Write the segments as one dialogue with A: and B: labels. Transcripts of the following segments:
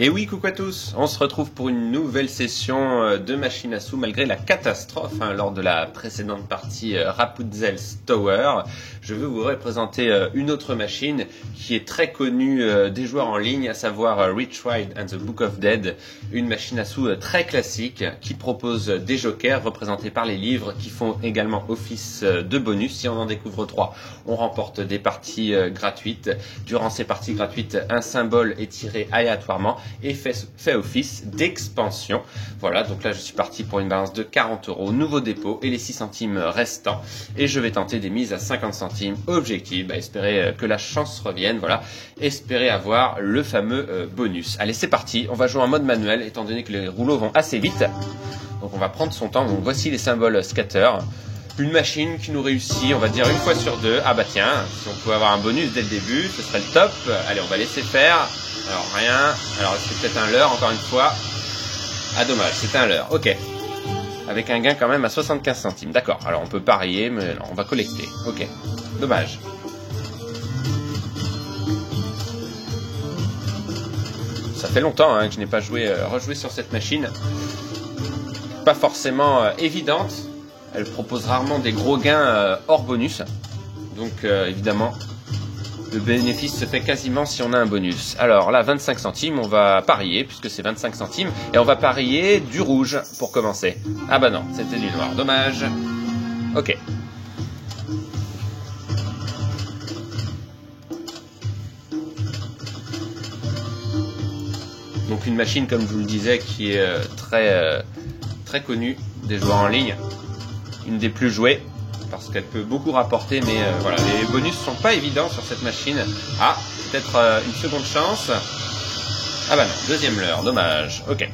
A: Et oui, coucou à tous, on se retrouve pour une nouvelle session de machine à sous malgré la catastrophe lors de la précédente partie Rapunzel's Tower. Je veux vous représenter une autre machine qui est très connue des joueurs en ligne, à savoir Rich Ride and the Book of Dead, une machine à sous très classique qui propose des jokers représentés par les livres qui font également office de bonus. Si on en découvre 3, on remporte des parties gratuites. Durant ces parties gratuites, un symbole est tiré aléatoirement et fait office d'expansion. Voilà, donc là je suis parti pour une balance de 40 €, nouveau dépôt et les 6 centimes restants. Et je vais tenter des mises à 50 centimes. Objectif, espérer que la chance revienne, voilà, espérer avoir le fameux bonus. Allez, c'est parti, on va jouer en mode manuel étant donné que les rouleaux vont assez vite. Donc on va prendre son temps. Donc voici les symboles scatter. Une machine qui nous réussit, on va dire une fois sur deux. Ah bah tiens, si on pouvait avoir un bonus dès le début, ce serait le top. Allez, on va laisser faire. Alors rien. Alors c'est peut-être un leurre encore une fois. Ah dommage, c'était un leurre. Ok. Avec un gain quand même à 75 centimes. D'accord. Alors on peut parier, mais non, on va collecter. Ok. Dommage. Ça fait longtemps que je n'ai pas rejoué sur cette machine. Pas forcément évidente. Elle propose rarement des gros gains hors bonus. Donc évidemment, le bénéfice se fait quasiment si on a un bonus. Alors là, 25 centimes, on va parier, puisque c'est 25 centimes. Et on va parier du rouge pour commencer. Ah bah non, c'était du noir. Dommage. Ok. Donc une machine, comme je vous le disais, qui est très connue des joueurs en ligne. Une des plus jouées parce qu'elle peut beaucoup rapporter, mais voilà, les bonus sont pas évidents sur cette machine. Ah, peut-être une seconde chance. Ah bah non, deuxième leurre, dommage. Ok.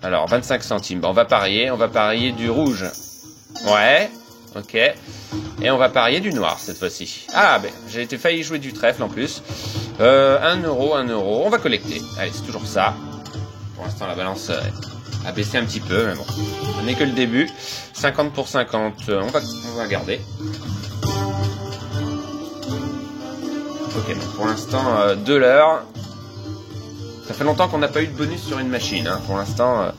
A: Alors 25 centimes, on va parier du rouge. Ouais, ok. Et on va parier du noir cette fois-ci. Ah ben, j'ai été failli jouer du trèfle en plus. 1 €, on va collecter. Allez, c'est toujours ça. Pour l'instant la balance a baissé un petit peu, mais bon, ce n'est que le début. 50 pour 50, on va garder. Ok, bon, pour l'instant, 2 leurres. Ça fait longtemps qu'on n'a pas eu de bonus sur une machine, pour l'instant.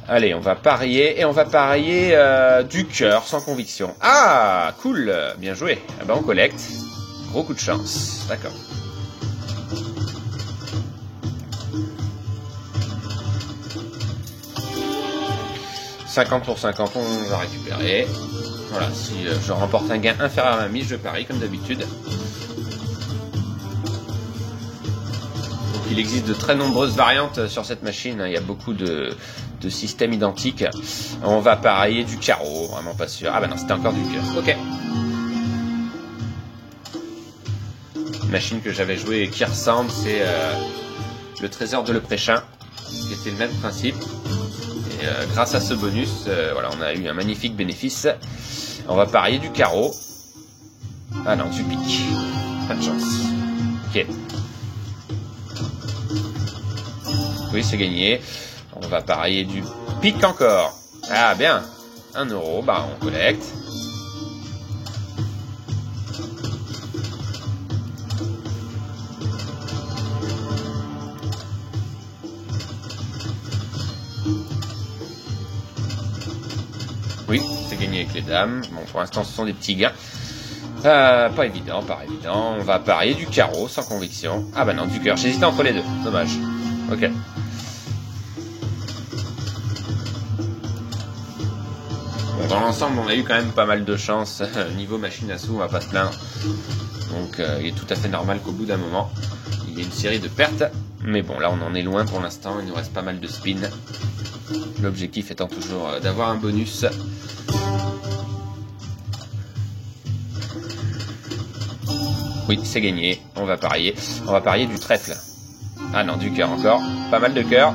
A: Allez, on va parier, et on va parier du cœur, sans conviction. Ah, cool, bien joué. Ah ben, on collecte. Gros coup de chance, d'accord. 50 pour 50, on va récupérer. Voilà, si je remporte un gain inférieur à ma mise, je parie comme d'habitude. Donc il existe de très nombreuses variantes sur cette machine. Il y a beaucoup de systèmes identiques. On va parier du carreau, vraiment pas sûr. Ah bah non, c'était encore du cœur. Ok. Une machine que j'avais jouée et qui ressemble, c'est le trésor de Leprechaun, qui était le même principe. Grâce à ce bonus, voilà, on a eu un magnifique bénéfice. On va parier du carreau. Ah non, du pique. Pas de chance. Ok. Oui, c'est gagné. On va parier du pique encore. Ah bien. 1 €, bah on collecte. Oui, c'est gagné avec les dames. Bon, pour l'instant, ce sont des petits gains. Pas évident. On va parier du carreau, sans conviction. Ah bah non, du cœur. J'hésitais entre les deux. Dommage. Ok. Bon, dans l'ensemble, on a eu quand même pas mal de chance. Niveau machine à sous, on va pas se plaindre. Donc, il est tout à fait normal qu'au bout d'un moment, il y ait une série de pertes. Mais bon, là, on en est loin pour l'instant. Il nous reste pas mal de spin. L'objectif étant toujours d'avoir un bonus. Oui, c'est gagné. On va parier. On va parier du trèfle. Ah non, du cœur encore. Pas mal de cœur.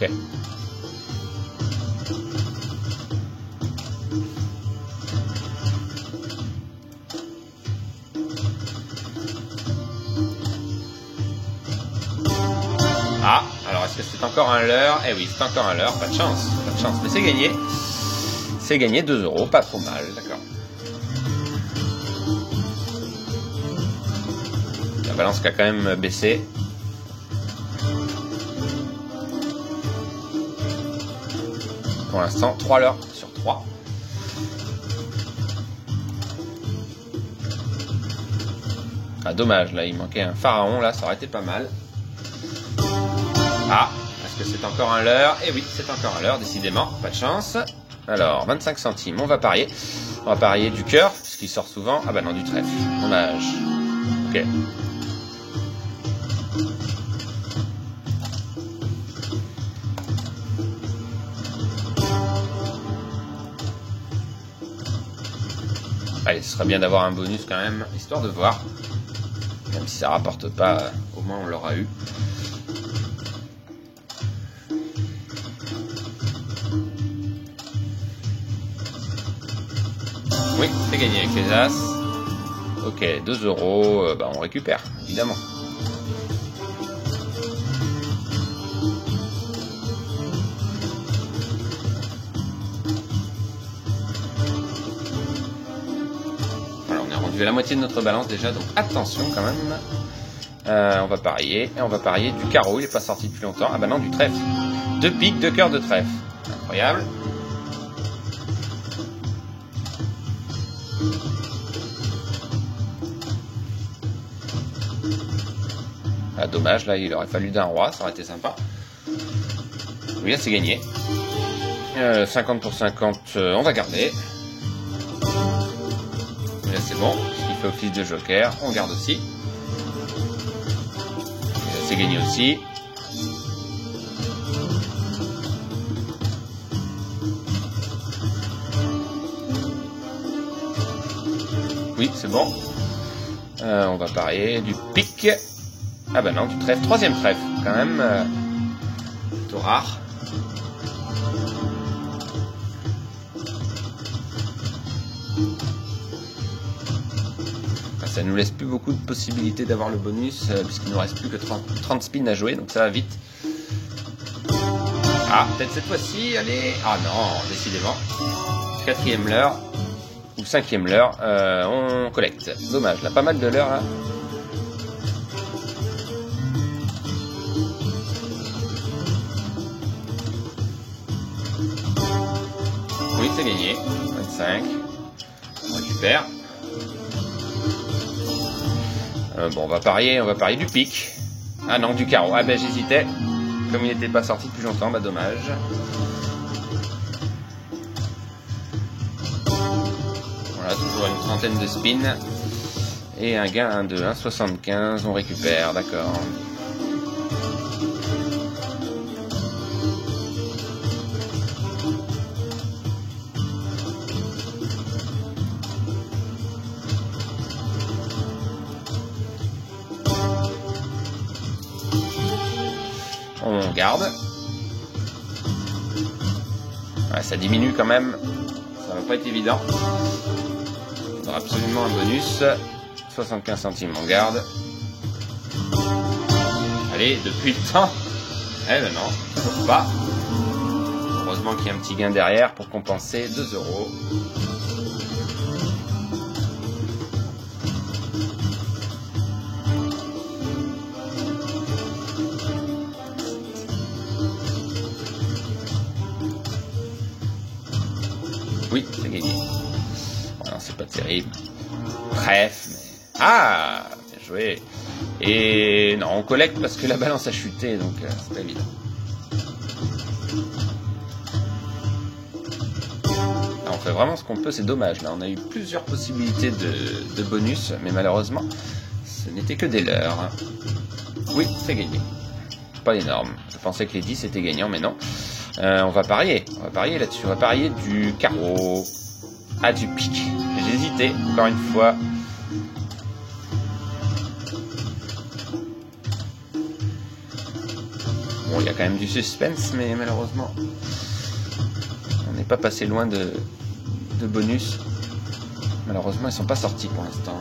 A: Ok. Ah, alors est-ce que c'est encore un leurre? Eh oui, c'est encore un leurre. Pas de chance. Mais c'est gagné. C'est gagné 2 €. Pas trop mal, d'accord. La balance qui a quand même baissé. Pour l'instant, 3 leurres sur 3. Ah, dommage, là, il manquait un pharaon, là, ça aurait été pas mal. Ah, est-ce que c'est encore un leurre? Eh oui, c'est encore un leurre, décidément, pas de chance. Alors, 25 centimes, on va parier. On va parier du cœur, puisqu'il sort souvent. Ah bah non, du trèfle, dommage. Ok. Allez, ce serait bien d'avoir un bonus quand même, histoire de voir. Même si ça rapporte pas, au moins on l'aura eu. Oui, c'est gagné avec les As. Ok, 2 €, bah on récupère, évidemment. Alors on est rendu à la moitié de notre balance déjà, donc attention quand même. On va parier, et on va parier du carreau, il n'est pas sorti depuis longtemps. Ah bah non, du trèfle. 2 piques, 2 cœurs de trèfle. Incroyable. Ah, dommage, là il aurait fallu d'un roi, ça aurait été sympa. Oui, là c'est gagné. 50 pour 50, on va garder. Là c'est bon, il fait office de joker, on garde aussi. Et là c'est gagné aussi. Oui, c'est bon. On va parier du pique. Ah bah non, du trèfle. 3e trèfle, quand même. Plutôt rare. Ça nous laisse plus beaucoup de possibilités d'avoir le bonus, puisqu'il nous reste plus que 30 spins à jouer, donc ça va vite. Ah, peut-être cette fois-ci, allez. Ah non, décidément. 4e leurre. Ou 5e leurre, on collecte. Dommage, là, pas mal de leurres, là. Oui, c'est gagné. 25. On récupère. Bon, on va parier du pique. Ah non, du carreau. Ah ben, j'hésitais. Comme il n'était pas sorti depuis longtemps, bah dommage. Voilà, toujours une trentaine de spins. Et un gain de 1,75. On récupère, d'accord. On garde. Ouais, ça diminue quand même. Ça va pas être évident. Il faudra absolument un bonus. 75 centimes, on garde. Allez, depuis le temps. Eh ben non, toujours pas. Heureusement qu'il y a un petit gain derrière pour compenser 2 €. Oui, c'est gagné. Bon, non, c'est pas terrible. Bref, mais... Ah, bien joué. Et non, on collecte parce que la balance a chuté, donc c'est pas évident. Alors, on fait vraiment ce qu'on peut, c'est dommage. Là, on a eu plusieurs possibilités de bonus, mais malheureusement, ce n'était que des leurres. Oui, c'est gagné. Pas énorme. Je pensais que les 10 étaient gagnants, mais non. On va parier là-dessus. On va parier du carreau. Ah, du pique. J'ai hésité, encore une fois. Bon, il y a quand même du suspense, mais malheureusement, on n'est pas passé loin de bonus. Malheureusement, ils sont pas sortis pour l'instant.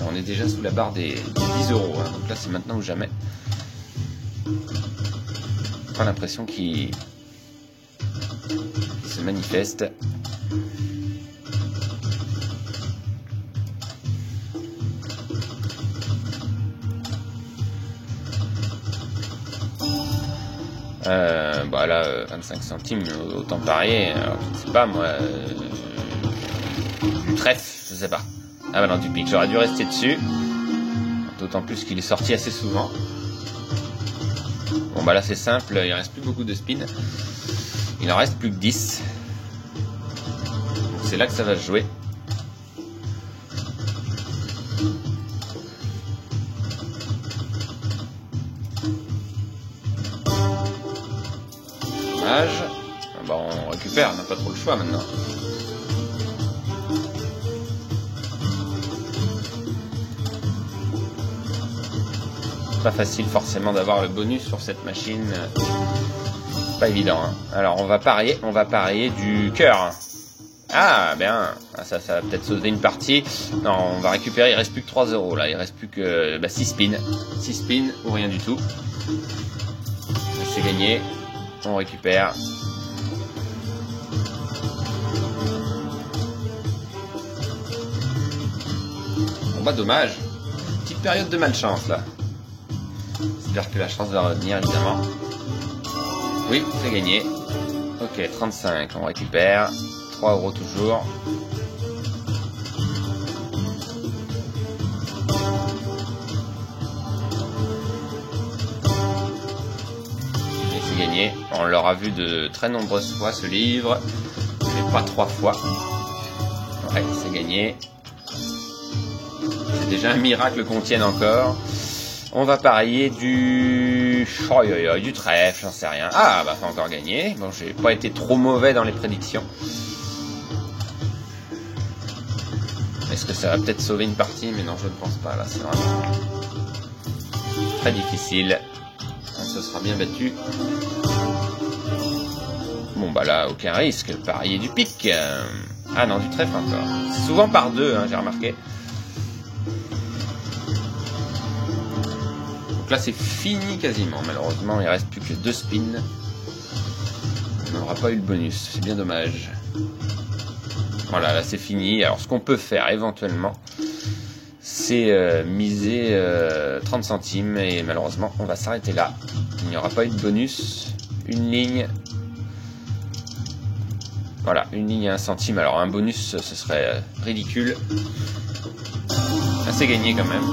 A: On est déjà sous la barre des 10 €. Hein, donc là, c'est maintenant ou jamais. J'ai pas l'impression qu'il se manifeste. Bah là, 25 centimes, autant parier. Alors, je ne sais pas, moi. Du trèfle, je sais pas. Ah bah non, du pic. J'aurais dû rester dessus. D'autant plus qu'il est sorti assez souvent. Bon bah là c'est simple, il reste plus beaucoup de spins. Il en reste plus que 10. C'est là que ça va se jouer. Dommage. Bon, on récupère, on n'a pas trop le choix maintenant. Pas facile forcément d'avoir le bonus sur cette machine. Pas évident. Hein. Alors on va parier du cœur. Ah bien, ça va peut-être sauver une partie. Non, on va récupérer, il reste plus que 3 € là, il reste plus que 6 spins. 6 spins ou rien du tout. C'est gagné, on récupère. Bon bah dommage, petite période de malchance là. J'espère que la chance va revenir évidemment. Oui, c'est gagné. Ok, 35, on récupère. 3 € toujours. Et c'est gagné. On l'aura vu de très nombreuses fois ce livre, mais pas 3 fois. Ouais, c'est gagné. C'est déjà un miracle qu'on tienne encore. On va parier du trèfle, j'en sais rien. Ah, bah, pas encore gagné. Bon, j'ai pas été trop mauvais dans les prédictions. Est-ce que ça va peut-être sauver une partie? Mais non, je ne pense pas. Là, c'est vraiment très difficile. On se sera bien battu. Bon, bah là, aucun risque. Parier du pic. Ah non, du trèfle encore. C'est souvent par 2, hein, j'ai remarqué. Donc là c'est fini quasiment, malheureusement il reste plus que 2 spins. On n'aura pas eu le bonus, c'est bien dommage. Voilà, là c'est fini. Alors ce qu'on peut faire éventuellement, c'est miser 30 centimes et malheureusement on va s'arrêter là. Il n'y aura pas eu de bonus. Une ligne. Voilà, une ligne à 1 centime. Alors un bonus ce serait ridicule. Ah, c'est gagné quand même.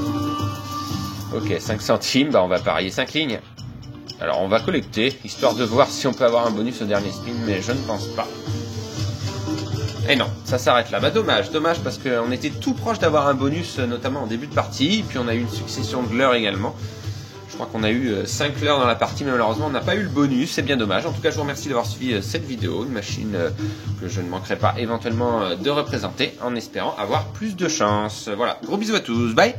A: Ok, 5 centimes, bah on va parier 5 lignes. Alors on va collecter, histoire de voir si on peut avoir un bonus au dernier spin, mais je ne pense pas. Et non, ça s'arrête là. Bah dommage parce qu'on était tout proche d'avoir un bonus, notamment en début de partie, puis on a eu une succession de leurres également. Je crois qu'on a eu 5 leurres dans la partie, mais malheureusement on n'a pas eu le bonus, c'est bien dommage. En tout cas, je vous remercie d'avoir suivi cette vidéo, une machine que je ne manquerai pas éventuellement de représenter, en espérant avoir plus de chance. Voilà, gros bisous à tous, bye!